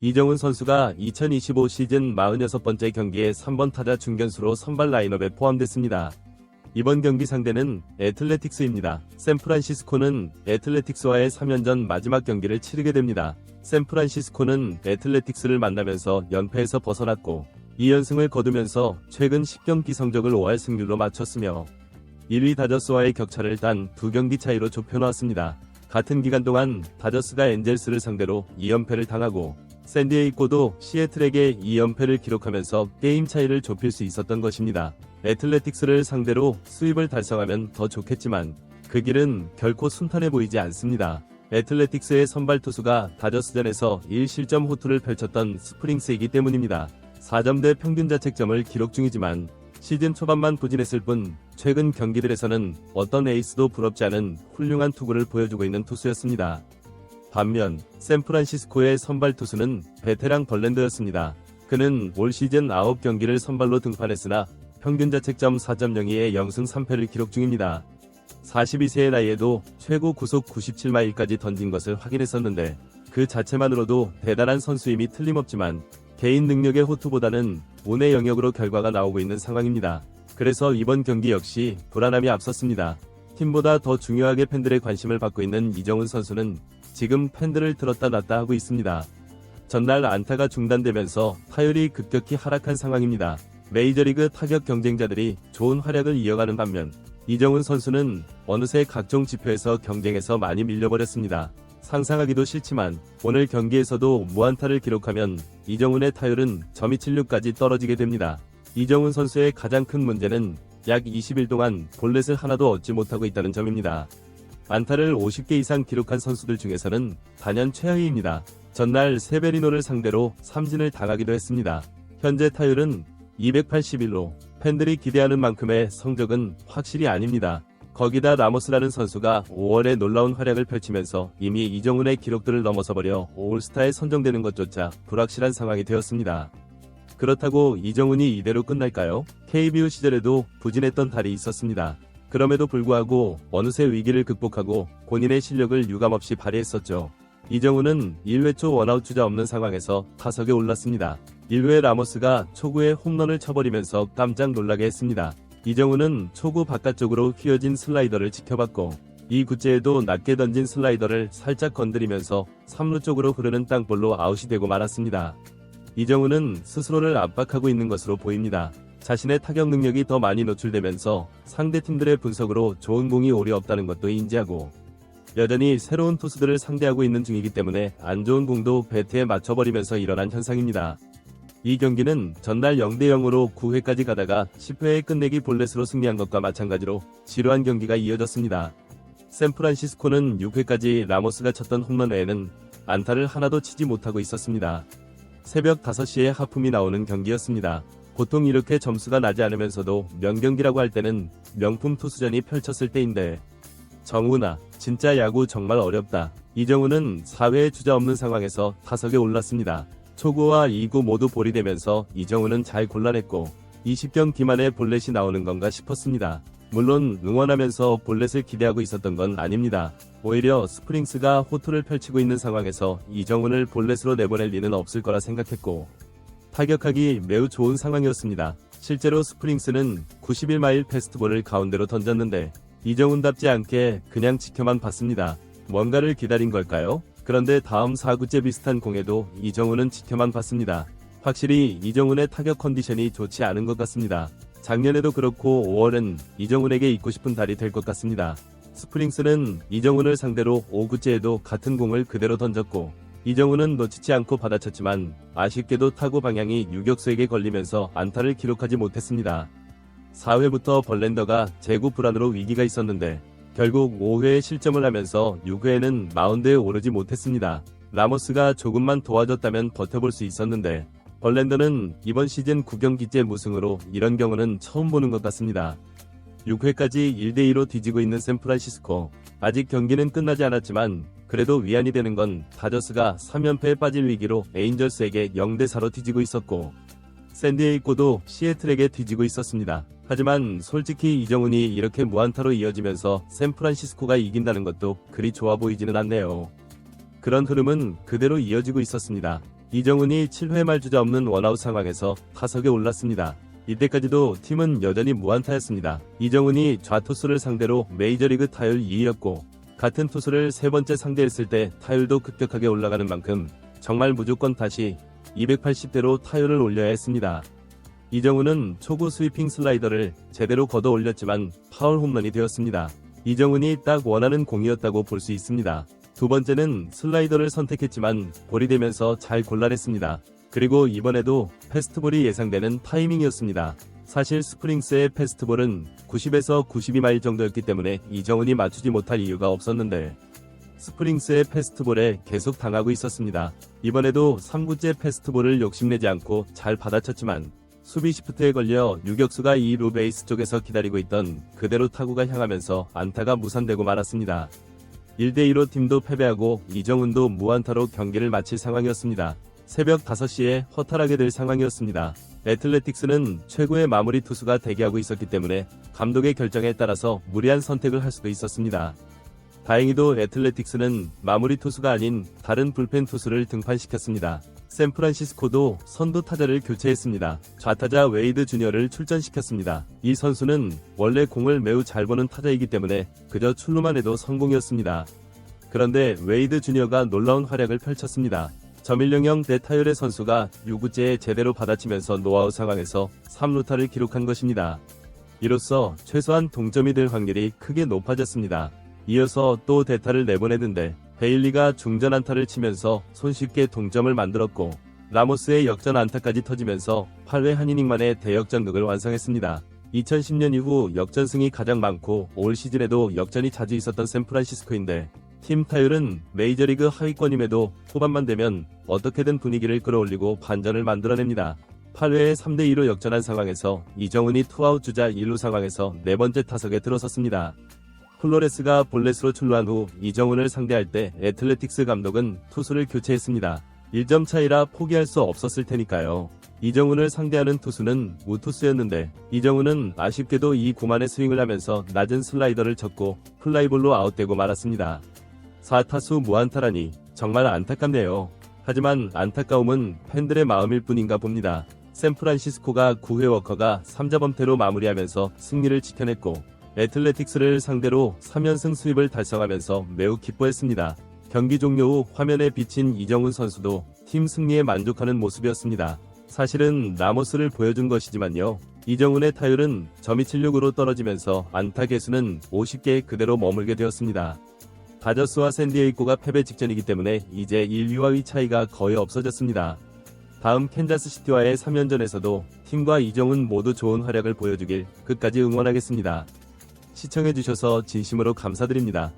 이정훈 선수가 2025 시즌 46번째 경기에 3번 타자 중견수로 선발 라인업에 포함됐습니다. 이번 경기 상대는 애틀레틱스입니다. 샌프란시스코는 애틀레틱스와의 3연전 마지막 경기를 치르게 됩니다. 샌프란시스코는 애틀레틱스를 만나면서 연패에서 벗어났고 2연승을 거두면서 최근 10경기 성적을 5할 승률로 맞췄으며 1위 다저스와의 격차를 단 2경기 차이로 좁혀놨습니다. 같은 기간 동안 다저스가 엔젤스를 상대로 2연패를 당하고 샌디에이고도 시애틀에게 2연패를 기록하면서 게임 차이를 좁힐 수 있었던 것입니다. 애틀레틱스를 상대로 수입을 달성하면 더 좋겠지만 그 길은 결코 순탄해 보이지 않습니다. 애틀레틱스의 선발 투수가 다저스전에서 1실점 호투를 펼쳤던 스프링스이기 때문입니다. 4점대 평균 자책점을 기록 중이지만 시즌 초반만 부진했을 뿐 최근 경기들에서는 어떤 에이스도 부럽지 않은 훌륭한 투구를 보여주고 있는 투수였습니다. 반면 샌프란시스코의 선발 투수는 베테랑 벌랜더였습니다. 그는 올 시즌 9경기를 선발로 등판했으나 평균 자책점 4.02의 0승 3패를 기록 중입니다. 42세의 나이에도 최고 구속 97마일까지 던진 것을 확인했었는데 그 자체만으로도 대단한 선수임이 틀림없지만 개인 능력의 호투보다는 운의 영역으로 결과가 나오고 있는 상황입니다. 그래서 이번 경기 역시 불안함이 앞섰습니다. 팀보다 더 중요하게 팬들의 관심을 받고 있는 이정훈 선수는 지금 팬들을 들었다 놨다 하고 있습니다. 전날 안타가 중단되면서 타율이 급격히 하락한 상황입니다. 메이저리그 타격 경쟁자들이 좋은 활약을 이어가는 반면 이정훈 선수는 어느새 각종 지표에서 경쟁에서 많이 밀려버렸습니다. 상상하기도 싫지만 오늘 경기에서도 무안타를 기록하면 이정훈의 타율은 .276까지 떨어지게 됩니다. 이정훈 선수의 가장 큰 문제는 약 20일 동안 볼넷을 하나도 얻지 못하고 있다는 점입니다. 안타를 50개 이상 기록한 선수들 중에서는 단연 최하위입니다. 전날 세베리노를 상대로 삼진을 당하기도 했습니다. 현재 타율은 281로 팬들이 기대하는 만큼의 성적은 확실히 아닙니다. 거기다 라모스라는 선수가 5월에 놀라운 활약을 펼치면서 이미 이정훈의 기록들을 넘어서버려 올스타에 선정되는 것조차 불확실한 상황이 되었습니다. 그렇다고 이정훈이 이대로 끝날까요? KBO 시절에도 부진했던 달이 있었습니다. 그럼에도 불구하고 어느새 위기를 극복하고 본인의 실력을 유감없이 발휘했었죠. 이정훈은 1회 초 원아웃 주자 없는 상황에서 타석에 올랐습니다. 1회 라모스가 초구에 홈런을 쳐버리면서 깜짝 놀라게 했습니다. 이정훈은 초구 바깥쪽으로 휘어진 슬라이더를 지켜봤고 이 구째에도 낮게 던진 슬라이더를 살짝 건드리면서 3루 쪽으로 흐르는 땅볼로 아웃이 되고 말았습니다. 이정훈은 스스로를 압박하고 있는 것으로 보입니다. 자신의 타격 능력이 더 많이 노출되면서 상대팀들의 분석으로 좋은 공이 오래 없다는 것도 인지하고 여전히 새로운 투수들을 상대하고 있는 중이기 때문에 안 좋은 공도 배트에 맞춰버리면서 일어난 현상입니다. 이 경기는 전날 0대0으로 9회까지 가다가 10회에 끝내기 볼넷으로 승리한 것과 마찬가지로 지루한 경기가 이어졌습니다. 샌프란시스코는 6회까지 라모스가 쳤던 홈런 외에는 안타를 하나도 치지 못하고 있었습니다. 새벽 5시에 하품이 나오는 경기였습니다. 보통 이렇게 점수가 나지 않으면서도 명경기라고 할 때는 명품 투수전이 펼쳤을 때인데 정훈아, 진짜 야구 정말 어렵다. 이정훈은 4회에 주자 없는 상황에서 타석에 올랐습니다. 초구와 2구 모두 볼이 되면서 이정훈은 잘 골라냈고 20경기 만에 볼넷이 나오는 건가 싶었습니다. 물론 응원하면서 볼넷을 기대하고 있었던 건 아닙니다. 오히려 스프링스가 호투를 펼치고 있는 상황에서 이정훈을 볼넷으로 내보낼 리는 없을 거라 생각했고 타격하기 매우 좋은 상황이었습니다. 실제로 스프링스는 91마일 패스트볼을 가운데로 던졌는데 이정훈답지 않게 그냥 지켜만 봤습니다. 뭔가를 기다린 걸까요? 그런데 다음 4구째 비슷한 공에도 이정훈은 지켜만 봤습니다. 확실히 이정훈의 타격 컨디션이 좋지 않은 것 같습니다. 작년에도 그렇고 5월은 이정훈에게 잊고 싶은 달이 될 것 같습니다. 스프링스는 이정훈을 상대로 5구째에도 같은 공을 그대로 던졌고 이정훈은 놓치지 않고 받아쳤지만 아쉽게도 타구 방향이 유격수에게 걸리면서 안타를 기록하지 못했습니다. 4회부터 벌랜더가 제구 불안으로 위기가 있었는데 결국 5회에 실점을 하면서 6회에는 마운드에 오르지 못했습니다. 라모스가 조금만 도와줬다면 버텨볼 수 있었는데 벌랜더는 이번 시즌 9경기째 무승으로 이런 경우는 처음 보는 것 같습니다. 6회까지 1대2로 뒤지고 있는 샌프란시스코. 아직 경기는 끝나지 않았지만 그래도 위안이 되는 건 다저스가 3연패에 빠질 위기로 에인절스에게 0대4로 뒤지고 있었고 샌디에이고도 시애틀에게 뒤지고 있었습니다. 하지만 솔직히 이정훈이 이렇게 무안타로 이어지면서 샌프란시스코가 이긴다는 것도 그리 좋아 보이지는 않네요. 그런 흐름은 그대로 이어지고 있었습니다. 이정훈이 7회 말 주자 없는 원아웃 상황에서 타석에 올랐습니다. 이때까지도 팀은 여전히 무안타였습니다. 이정훈이 좌투수를 상대로 메이저리그 타율 2위였고 같은 투수를 세 번째 상대했을 때 타율도 급격하게 올라가는 만큼 정말 무조건 다시 280대로 타율을 올려야 했습니다. 이정훈은 초구 스위핑 슬라이더를 제대로 걷어 올렸지만 파울 홈런이 되었습니다. 이정훈이 딱 원하는 공이었다고 볼 수 있습니다. 두 번째는 슬라이더를 선택했지만 볼이 되면서 잘 골라냈습니다. 그리고 이번에도 패스트볼이 예상되는 타이밍이었습니다. 사실 스프링스의 패스트볼은 90에서 92마일 정도였기 때문에 이정훈이 맞추지 못할 이유가 없었는데 스프링스의 패스트볼에 계속 당하고 있었습니다. 이번에도 3구째 패스트볼을 욕심내지 않고 잘 받아쳤지만 수비 시프트에 걸려 유격수가 2루 베이스 쪽에서 기다리고 있던 그대로 타구가 향하면서 안타가 무산되고 말았습니다. 1대2로 팀도 패배하고 이정훈도 무안타로 경기를 마칠 상황이었습니다. 새벽 5시에 허탈하게 될 상황이었습니다. 애틀레틱스는 최고의 마무리 투수가 대기하고 있었기 때문에 감독의 결정에 따라서 무리한 선택을 할 수도 있었습니다. 다행히도 애틀레틱스는 마무리 투수가 아닌 다른 불펜 투수를 등판시켰습니다. 샌프란시스코도 선두 타자를 교체했습니다. 좌타자 웨이드 주니어를 출전시켰습니다. 이 선수는 원래 공을 매우 잘 보는 타자이기 때문에 그저 출루만 해도 성공이었습니다. 그런데 웨이드 주니어가 놀라운 활약을 펼쳤습니다. 저밀령형 대타율의 선수가 6구째에 제대로 받아치면서 노아웃 상황에서 3루타를 기록한 것입니다. 이로써 최소한 동점이 될 확률이 크게 높아졌습니다. 이어서 또 대타를 내보내는데 베일리가 중전 안타를 치면서 손쉽게 동점을 만들었고 라모스의 역전 안타까지 터지면서 8회 한 이닝 만에 대역전극을 완성했습니다. 2010년 이후 역전승이 가장 많고 올 시즌에도 역전이 자주 있었던 샌프란시스코인데 팀 타율은 메이저리그 하위권임에도 후반만 되면 어떻게든 분위기를 끌어올리고 반전을 만들어냅니다. 8회에 3대2로 역전한 상황에서 이정훈이 투아웃 주자 1루 상황에서 네 번째 타석에 들어섰습니다. 플로레스가 볼넷으로 출루한 후 이정훈을 상대할 때 애틀레틱스 감독은 투수를 교체했습니다. 1점 차이라 포기할 수 없었을 테니까요. 이정훈을 상대하는 투수는 우투수였는데 이정훈은 아쉽게도 이 구만의 스윙을 하면서 낮은 슬라이더를 쳤고 플라이볼로 아웃되고 말았습니다. 4타수 무안타라니 정말 안타깝네요. 하지만 안타까움은 팬들의 마음일 뿐인가 봅니다. 샌프란시스코가 9회 워커가 3자범퇴로 마무리하면서 승리를 지켜냈고 애틀레틱스를 상대로 3연승 수입을 달성하면서 매우 기뻐했습니다. 경기 종료 후 화면에 비친 이정훈 선수도 팀 승리에 만족하는 모습이었습니다. 사실은 라모스를 보여준 것이지만요. 이정훈의 타율은 .276으로 떨어지면서 안타 개수는 50개 그대로 머물게 되었습니다. 다저스와 샌디에이고가 패배 직전이기 때문에 이제 1위와 2위 차이가 거의 없어졌습니다. 다음 캔자스시티와의 3연전에서도 팀과 이정훈 모두 좋은 활약을 보여주길 끝까지 응원하겠습니다. 시청해주셔서 진심으로 감사드립니다.